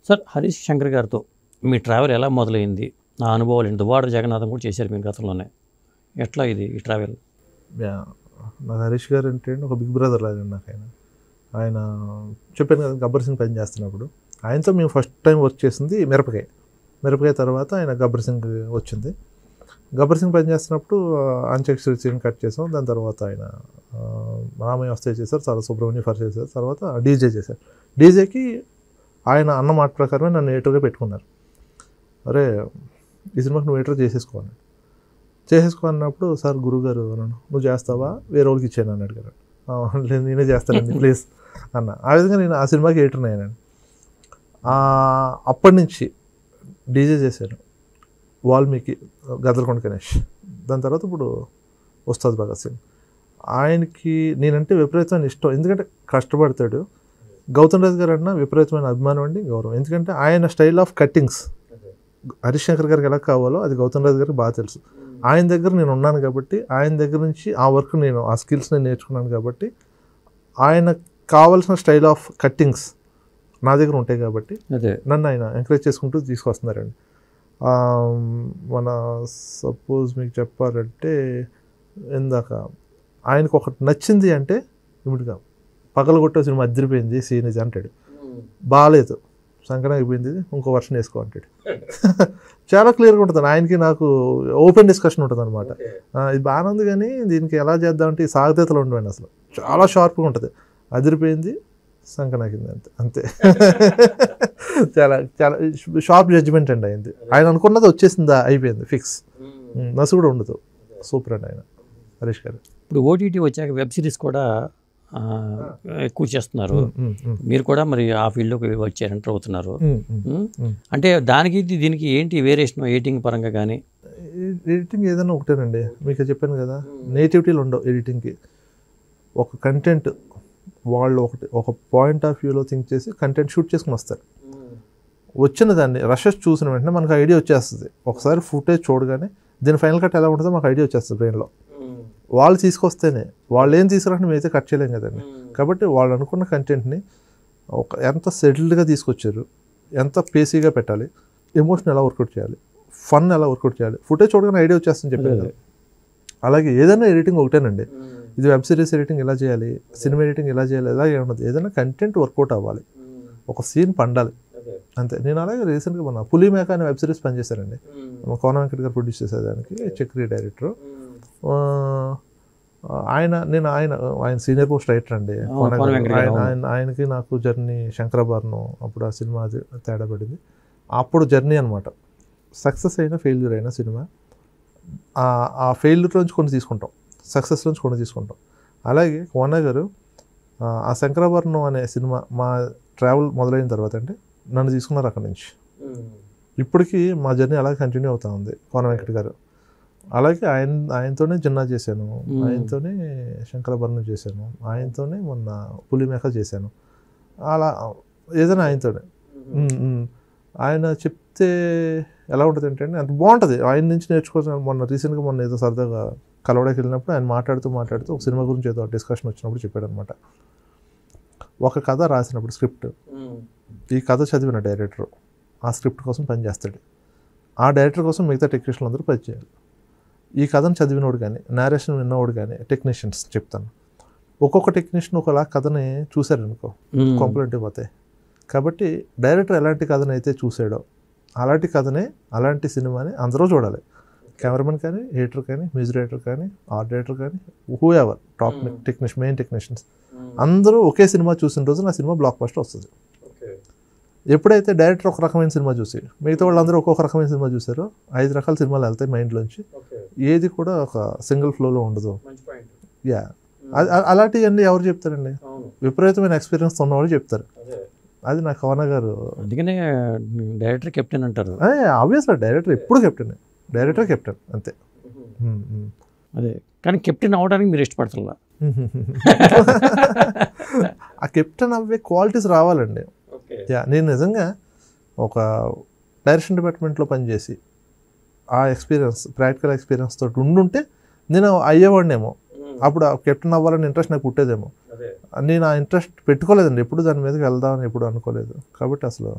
Sir Harish Shankar గారితో మీ travel ఎలా మొదలైంది, నా అనుభవాలు ఏంటి? దువ్వాడ జగన్నాథం కూడా చేశారు మీ గతంలోనే, ఎట్లా ఇది ఈ ట్రావెల్? నాకు హరీష్ గారు అంటే ఒక బిగ్ బ్రదర్ లాగా నాకు ఆయన చెప్పాను కదా గబ్బర్ సింగ్ పని చేస్తున్నప్పుడు ఆయనతో మేము ఫస్ట్ టైం వర్క్ చేసింది మిరపకాయ తర్వాత ఆయన గబ్బర్ సింగ్ వచ్చింది. గబ్బర్ సింగ్ పని చేస్తున్నప్పుడు అన్చెక్స్డ్ సీన్ కట్ చేసాం. దాని తర్వాత ఆయన రామయ్య వస్తే చేశారు, చాలా సుబ్రహ్మణ్య ఫర్ చేశారు, తర్వాత డీజే చేశారు. డీజేకి ఆయన అన్న మాట ప్రకారమే నన్ను ఎయిటర్గా పెట్టుకున్నారు. అరే ఈ సినిమాకి నువ్వు ఎయిటర్ చేసేసుకోన్నప్పుడు సార్ గురుగారు అన్నాను, నువ్వు చేస్తావా వేరే వాళ్ళకి ఇచ్చాను అని అడిగారు. లేదు నేనే చేస్తానండి ప్లీజ్ అన్న. ఆ విధంగా నేను ఆ సినిమాకి ఎయిటర్ని అయ్యానండి. అప్పటి నుంచి డీజే చేశాను, వాల్మీకి, గద్దలకొండ గణేష్, దాని తర్వాత ఇప్పుడు ఉస్తాద్ భగత్ సింగ్. ఆయనకి నేనంటే విపరీతమైన ఇష్టం, ఎందుకంటే కష్టపడతాడు. గౌతమ్ రాజు గారు అన్న విపరీతమైన అభిమానం అండి, గౌరవం. ఎందుకంటే ఆయన style of cuttings Harish Shankar గారికి ఎలా కావాలో అది గౌతమ్ రాజు గారికి బాగా తెలుసు. ఆయన దగ్గర నేను ఉన్నాను కాబట్టి, ఆయన దగ్గర నుంచి ఆ వర్క్ నేను ఆ స్కిల్స్ నేను నేర్చుకున్నాను కాబట్టి, ఆయన కావాల్సిన స్టైల్ ఆఫ్ కట్టింగ్స్ నా దగ్గర ఉంటాయి కాబట్టి నన్ను ఆయన ఎంకరేజ్ చేసుకుంటూ తీసుకొస్తున్నారండి. మన సపోజ్ మీకు చెప్పాలంటే ఇందాక ఆయనకు ఒకటి నచ్చింది అంటే ఇమిడిగా పగలగొట్టే సినిమా అదిరిపోయింది సీన్ ఇది అంటాడు, బాగాలేదు సంకటం అయిపోయింది ఇంకో వర్షన్ వేసుకో అంటాడు. చాలా క్లియర్గా ఉంటుంది ఆయనకి, నాకు ఓపెన్ డిస్కషన్ ఉంటుంది అనమాట. ఇది బాగానే ఉంది కానీ దీనికి ఎలా చేద్దామంటే ఈ సాగతీతలు ఉండవండి, అసలు చాలా షార్ప్గా ఉంటుంది. అదిరిపోయింది సంకనాకింది అంతే. చాలా చాలా షార్ప్ జడ్జిమెంట్ అండి అయింది. ఆయన అనుకున్నది వచ్చేసిందా అయిపోయింది ఫిక్స్, నసు కూడా ఉండదు. సూపర్ అండి ఆయన హరీష్ గారు. ఇప్పుడు ఓటీటీ వచ్చాక వెబ్ సిరీస్ కూడా ఎక్కువ చేస్తున్నారు, మీరు కూడా మరి ఆ ఫీల్డ్లోకి వచ్చారు, ఎంటర్ అవుతున్నారు. అంటే దానికి దీనికి ఏంటి వేరియేషన్ ఎడిటింగ్ పరంగా? కానీ ఎడిటింగ్ ఏదైనా ఒకటేనండి, మీకు చెప్పాను కదా, నేటివిటీలు ఉండవు ఎడిటింగ్కి. ఒక కంటెంట్ వాళ్ళు ఒక పాయింట్ ఆఫ్ వ్యూలో థింక్ చేసి కంటెంట్ షూట్ చేసుకుని వస్తారు. వచ్చిన దాన్ని రషెస్ చూసిన వెంటనే మనకు ఐడియా వచ్చేస్తుంది. ఒకసారి ఫుటేజ్ చూడగానే దీని ఫైనల్ కట్ ఎలా ఉంటుందో మాకు ఐడియా వచ్చేస్తుంది బ్రెయిన్లో. వాళ్ళు తీసుకొస్తేనే, వాళ్ళు ఏం తీసుకురాకుండా మేమైతే కట్ చేయలేం కదండి. కాబట్టి వాళ్ళు అనుకున్న కంటెంట్ని ఎంత సెటిల్డ్గా తీసుకొచ్చారు, ఎంత పేసీగా పెట్టాలి, ఎమోషన్ ఎలా వర్కౌట్ చేయాలి, ఫన్ ఎలా వర్కౌట్ చేయాలి, ఫుటేజ్ చూడగానే ఐడియా వచ్చేస్తుంది చెప్పారు. అలాగే ఏదైనా ఎడిటింగ్ ఒకటేనండి, ఇది వెబ్ సిరీస్ ఎడిటింగ్ ఎలా చేయాలి, సినిమా ఎడిటింగ్ ఎలా చేయాలి, అలాగే ఉండదు. ఏదైనా కంటెంట్ వర్కౌట్ అవ్వాలి, ఒక సీన్ పండాలి అంతే. నేను అలాగే రీసెంట్గా మన పులిమేక అనే వెబ్ సిరీస్ పనిచేశానండి. కోన వెంకట్ గారు ప్రొడ్యూస్ చేసేదానికి చక్రి డైరెక్టర్. ఆయన సీనియర్ పోస్ట్ రైటర్ అండి. ఆయనకి నాకు జర్నీ శంకరాభరణం అప్పుడు ఆ సినిమా తేడా పడింది. అప్పుడు జర్నీ అనమాట. సక్సెస్ అయినా ఫెయిల్యూర్ అయినా సినిమా ఆ ఫెయిల్యూర్ నుంచి కొన్ని తీసుకుంటాం, సక్సెస్ నుంచి కొన్ని తీసుకుంటాం. అలాగే కోన గారు ఆ శంకరాభరణం అనే సినిమా మా ట్రావెల్ మొదలైన తర్వాత అంటే నన్ను తీసుకున్నారు అక్కడి నుంచి. ఇప్పటికీ మా జర్నీ అలాగే కంటిన్యూ అవుతా ఉంది కోన వెంకట్ గారు. అలాగే ఆయనతోనే జిన్నా చేశాను, ఆయనతోనే శంకరాభరణం చేశాను, ఆయనతోనే మొన్న పులిమేక చేశాను. అలా ఏదైనా ఆయనతోనే. ఆయన చెప్తే ఎలా ఉంటుంది అంటే అంత బాగుంటుంది, ఆయన నుంచి నేర్చుకోవచ్చు. మొన్న ఏదో సరదాగా కలవడానికి వెళ్ళినప్పుడు ఆయన మాట్లాడుతూ ఒక సినిమా గురించి ఏదో డిస్కషన్ వచ్చినప్పుడు చెప్పాడు అనమాట. ఒక కథ రాసినప్పుడు స్క్రిప్ట్, ఈ కథ చదివిన డైరెక్టర్ ఆ స్క్రిప్ట్ కోసం పనిచేస్తాడు. ఆ డైరెక్టర్ కోసం మిగతా టెక్నీషియన్లు అందరూ పనిచేయాలి. ఈ కథను చదివినోడు కానీ, నేరేషన్ విన్నవాడు కానీ, టెక్నీషియన్స్ చెప్తాను, ఒక్కొక్క టెక్నీషియన్ ఒకలా కథని చూశారనుకో కాంప్లిమెంట్ పోతాయి. కాబట్టి డైరెక్టర్ ఎలాంటి కథను అయితే చూసాడో అలాంటి కథనే, అలాంటి సినిమాని అందరూ చూడాలి. కెమెరామెన్ కానీ, ఎడిటర్ కానీ, మ్యూజిక్ డైరెక్టర్ కానీ, ఆర్ట్ డైరెక్టర్ కానీ, who ever top technician, main technicians అందరూ ఒకే సినిమా చూసిన రోజు నా సినిమా బ్లాక్ బస్టర్ వస్తుంది. ఎప్పుడైతే డైరెక్టర్ ఒక రకమైన సినిమా చూసి మిగతా వాళ్ళందరూ ఒక్కొక్క రకమైన సినిమా చూసారో 5 రకాల సినిమాలు వెళ్తాయి మైండ్లోంచి, ఏది కూడా ఒక సింగిల్ ఫ్లోలో ఉండదు. యా, అలాంటివన్నీ ఎవరు చెప్తారండి? విపరీతమైన ఎక్స్పీరియన్స్ ఉన్నవాళ్ళు చెప్తారు. అది నా కోన గారు. అందుకనే డైరెక్టర్ కెప్టెన్ అంటారు. ఆబ్వియస్లీ డైరెక్టర్ ఎప్పుడు కెప్టెన్, డైరెక్టర్ కెప్టెన్ అంతే. అదే, కానీ కెప్టెన్ అవ్వడానికి మీరు ఇష్టపడుతున్నా? ఆ కెప్టెన్ అవ్వే క్వాలిటీస్ రావాలండి. నేను నిజంగా ఒక డైరెక్షన్ డిపార్ట్మెంట్లో పనిచేసి ఆ ఎక్స్పీరియన్స్, ప్రాక్టికల్ ఎక్స్పీరియన్స్ తోటి ఉండుంటే నేను అయ్యేవాడినేమో. అప్పుడు కెప్టెన్ అవ్వాలని ఇంట్రెస్ట్ నాకు పుట్టేదేమో. నేను ఆ ఇంట్రెస్ట్ పెట్టుకోలేదండి, ఎప్పుడు దాని మీదకి వెళ్దామని ఎప్పుడు అనుకోలేదు. కాబట్టి అసలు